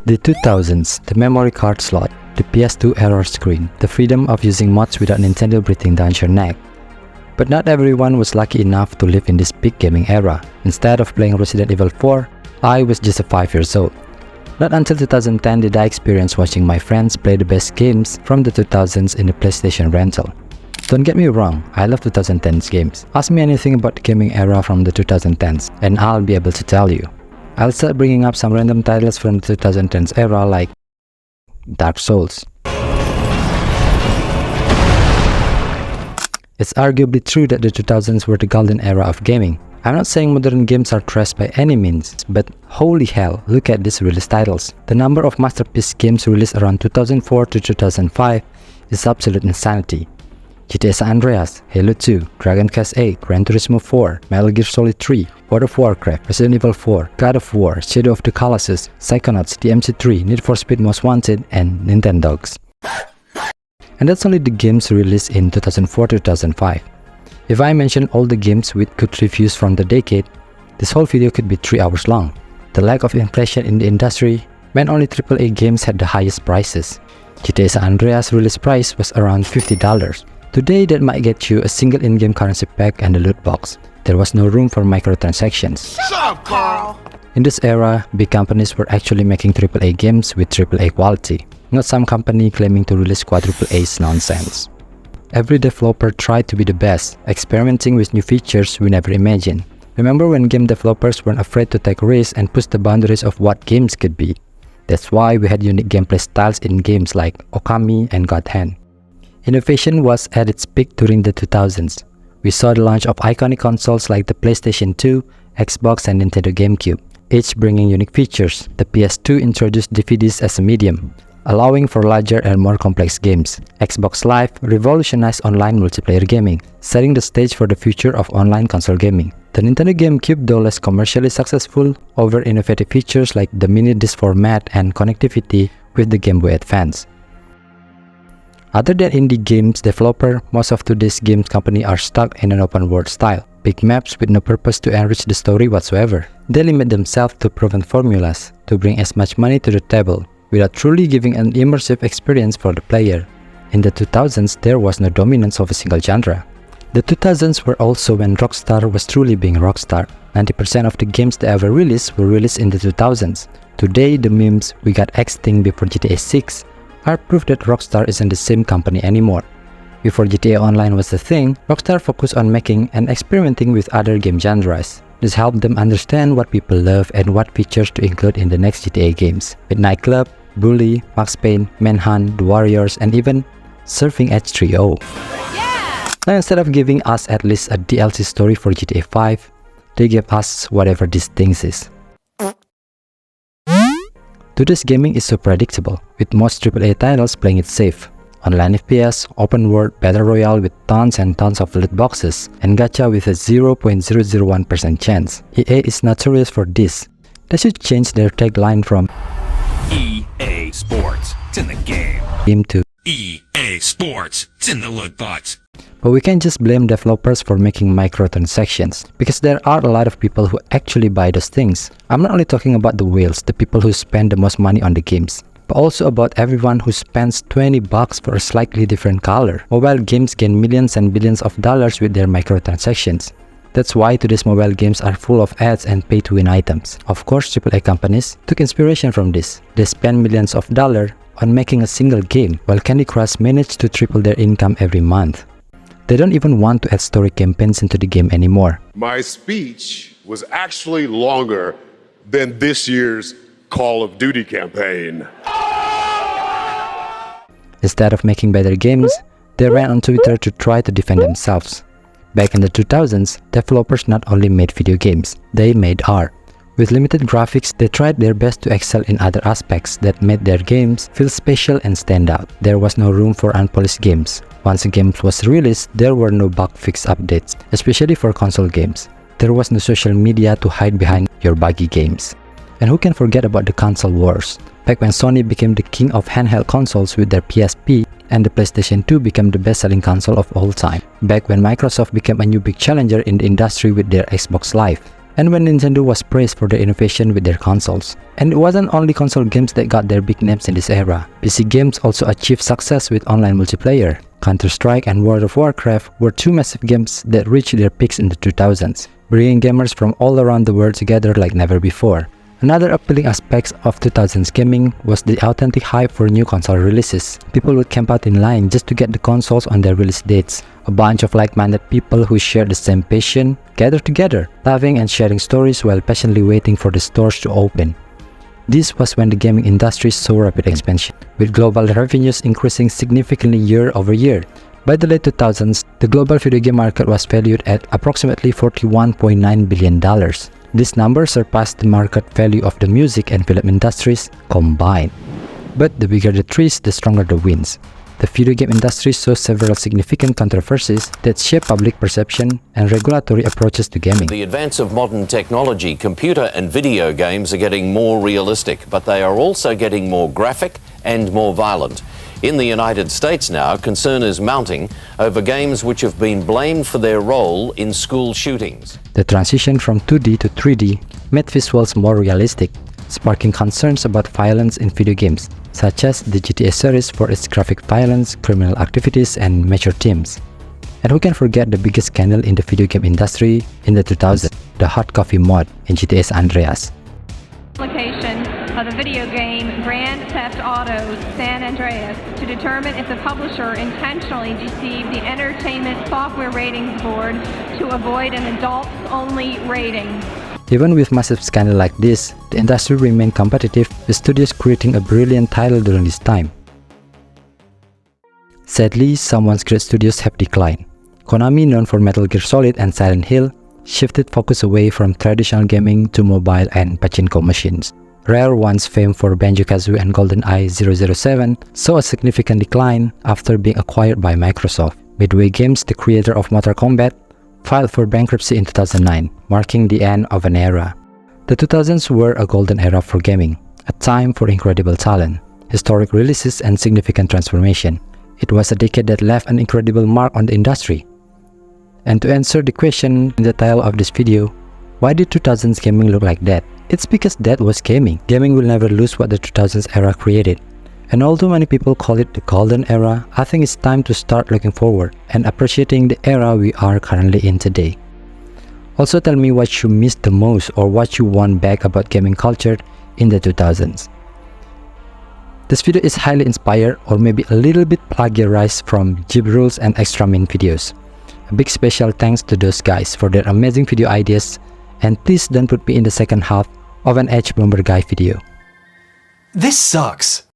The 2000s, the memory card slot, the PS2 error screen, the freedom of using mods without Nintendo breathing down your neck. But not everyone was lucky enough to live in this big gaming era. Instead of playing Resident Evil 4, I was just 5 years old. Not until 2010 did I experience watching my friends play the best games from the 2000s in the PlayStation rental. Don't get me wrong, I love 2010s games. Ask me anything about the gaming era from the 2010s and I'll be able to tell you. I'll start bringing up some random titles from the 2010s era like Dark Souls. It's arguably true that the 2000s were the golden era of gaming. I'm not saying modern games are trash by any means, but holy hell, look at these release titles. The number of masterpiece games released around 2004 to 2005 is absolute insanity. GTA San Andreas, Halo 2, Dragon Quest 8, Gran Turismo 4, Metal Gear Solid 3, World of Warcraft, Resident Evil 4, God of War, Shadow of the Colossus, Psychonauts, DMC3, Need for Speed Most Wanted, and Nintendogs. And that's only the games released in 2004 to 2005. If I mention all the games with good reviews from the decade, this whole video could be 3 hours long. The lack of inflation in the industry meant only AAA games had the highest prices. GTA San Andreas release price was around $50. Today that might get you a single in-game currency pack and a loot box. There was no room for microtransactions. Shut up, Karl! In this era, big companies were actually making AAA games with AAA quality, not some company claiming to release quadruple A's nonsense. Every developer tried to be the best, experimenting with new features we never imagined. Remember when game developers weren't afraid to take risks and push the boundaries of what games could be? That's why we had unique gameplay styles in games like Okami and God Hand. Innovation was at its peak during the 2000s. We saw the launch of iconic consoles like the PlayStation 2, Xbox and Nintendo GameCube, each bringing unique features. The PS2 introduced DVDs as a medium, allowing for larger and more complex games. Xbox Live revolutionized online multiplayer gaming, setting the stage for the future of online console gaming. The Nintendo GameCube, though less commercially successful, offered innovative features like the mini disc format and connectivity with the Game Boy Advance. Other than indie games developer, most of today's games company are stuck in an open world style. Big maps with no purpose to enrich the story whatsoever. They limit themselves to proven formulas to bring as much money to the table, without truly giving an immersive experience for the player. In the 2000s, there was no dominance of a single genre. The 2000s were also when Rockstar was truly being Rockstar. 90% of the games they ever released were released in the 2000s. Today, the memes we got extinct before GTA 6 are proof that Rockstar isn't the same company anymore. Before GTA Online was a thing, Rockstar focused on making and experimenting with other game genres. This helped them understand what people love and what features to include in the next GTA games. Midnight Club, Bully, Max Payne, Manhunt, The Warriors, and even Surfing Edge 3.0. Yeah! Now instead of giving us at least a DLC story for GTA 5, they gave us whatever this thing is. Today's gaming is so predictable, with most AAA titles playing it safe. Online FPS, open world, battle royale with tons and tons of loot boxes, and gacha with a 0.001% chance. EA is notorious for this. They should change their tagline from EA Sports, it's in the game to EA Sports, it's in the loot box. But we can't just blame developers for making microtransactions, because there are a lot of people who actually buy those things. I'm not only talking about the whales, the people who spend the most money on the games, but also about everyone who spends $20 for a slightly different color. Mobile games gain millions and billions of dollars with their microtransactions. That's why today's mobile games are full of ads and pay-to-win items. Of course, AAA companies took inspiration from this. They spend millions of dollars on making a single game, while Candy Crush managed to triple their income every month. They don't even want to add story campaigns into the game anymore. My speech was actually longer than this year's Call of Duty campaign. Instead of making better games, they ran on Twitter to try to defend themselves. Back in the 2000s, developers not only made video games, they made art. With limited graphics, they tried their best to excel in other aspects that made their games feel special and stand out. There was no room for unpolished games. Once a game was released, there were no bug fix updates, especially for console games. There was no social media to hide behind your buggy games. And who can forget about the console wars? Back when Sony became the king of handheld consoles with their PSP, and the PlayStation 2 became the best-selling console of all time. Back when Microsoft became a new big challenger in the industry with their Xbox Live. and when Nintendo was praised for their innovation with their consoles. And it wasn't only console games that got their big names in this era. PC games also achieved success with online multiplayer. Counter-Strike and World of Warcraft were two massive games that reached their peaks in the 2000s, bringing gamers from all around the world together like never before. Another appealing aspect of 2000s gaming was the authentic hype for new console releases. People would camp out in line just to get the consoles on their release dates. A bunch of like-minded people who shared the same passion gathered together, laughing and sharing stories while patiently waiting for the stores to open. This was when the gaming industry saw rapid expansion, with global revenues increasing significantly year over year. By the late 2000s, the global video game market was valued at approximately $41.9 billion. This number surpassed the market value of the music and film industries combined. But the bigger the trees, the stronger the winds. The video game industry saw several significant controversies that shaped public perception and regulatory approaches to gaming. The advance of modern technology, computer and video games are getting more realistic, but they are also getting more graphic and more violent. In the United States now, concern is mounting over games which have been blamed for their role in school shootings. The transition from 2D to 3D made visuals more realistic, sparking concerns about violence in video games, such as the GTA series for its graphic violence, criminal activities, and mature themes. And who can forget the biggest scandal in the video game industry in the 2000s, the hot coffee mod in GTA San Andreas. Application of the video game Grand Theft Auto San Andreas to determine if the publisher intentionally deceived the Entertainment Software Ratings Board to avoid an adults-only rating. Even with massive scandal like this, the industry remained competitive, with studios creating a brilliant title during this time. Sadly, some once great studios have declined. Konami, known for Metal Gear Solid and Silent Hill, shifted focus away from traditional gaming to mobile and pachinko machines. Rare, once famed for Banjo-Kazooie and GoldenEye 007, saw a significant decline after being acquired by Microsoft. Midway Games, the creator of Mortal Kombat, filed for bankruptcy in 2009, marking the end of an era. The 2000s were a golden era for gaming, a time for incredible talent, historic releases, and significant transformation. It was a decade that left an incredible mark on the industry. And to answer the question in the title of this video, why did 2000s gaming look like that? It's because that was gaming. Gaming will never lose what the 2000s era created. And although many people call it the golden era, I think it's time to start looking forward and appreciating the era we are currently in today. Also tell me what you missed the most or what you want back about gaming culture in the 2000s. This video is highly inspired or maybe a little bit plagiarized from Jib Rules and Extra Min videos. A big special thanks to those guys for their amazing video ideas, and please don't put me in the second half of an Edge Bomber Guy video. This sucks.